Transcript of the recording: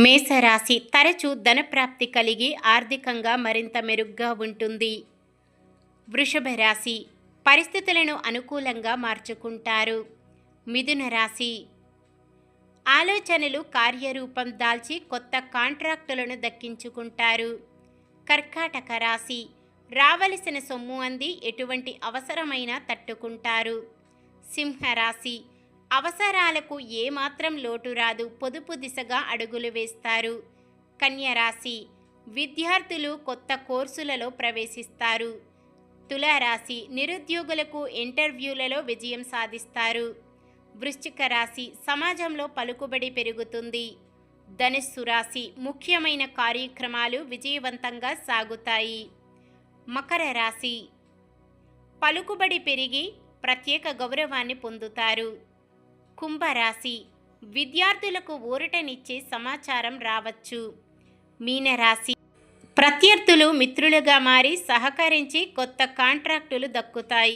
మేషరాశి తరచూ ధనప్రాప్తి కలిగి ఆర్థికంగా మరింత మెరుగ్గా ఉంటుంది. వృషభ రాశి పరిస్థితులను అనుకూలంగా మార్చుకుంటారు. మిథున రాశి ఆలోచనలు కార్యరూపం దాల్చి కొత్త కాంట్రాక్టులను దక్కించుకుంటారు. కర్కాటక రాశి రావలసిన సొమ్ము అంది ఎటువంటి అవసరమైనా తట్టుకుంటారు. సింహరాశి అవసరాలకు ఏమాత్రం లోటు రాదు, పొదుపు దిశగా అడుగులు వేస్తారు. కన్యరాశి విద్యార్థులు కొత్త కోర్సులలో ప్రవేశిస్తారు. తులారాశి నిరుద్యోగులకు ఇంటర్వ్యూలలో విజయం సాధిస్తారు. వృశ్చిక రాశి సమాజంలో పలుకుబడి పెరుగుతుంది. ధనుస్సు రాశి ముఖ్యమైన కార్యక్రమాలు విజయవంతంగా సాగుతాయి. మకర రాశి పలుకుబడి పెరిగి ప్రత్యేక గౌరవాన్ని పొందుతారు. కుంభరాశి విద్యార్థులకు ఊరటనిచ్చే సమాచారం రావచ్చు. మీనరాశి ప్రత్యర్థులు మిత్రులుగా మారి సహకరించి కొత్త కాంట్రాక్టులు దక్కుతాయి.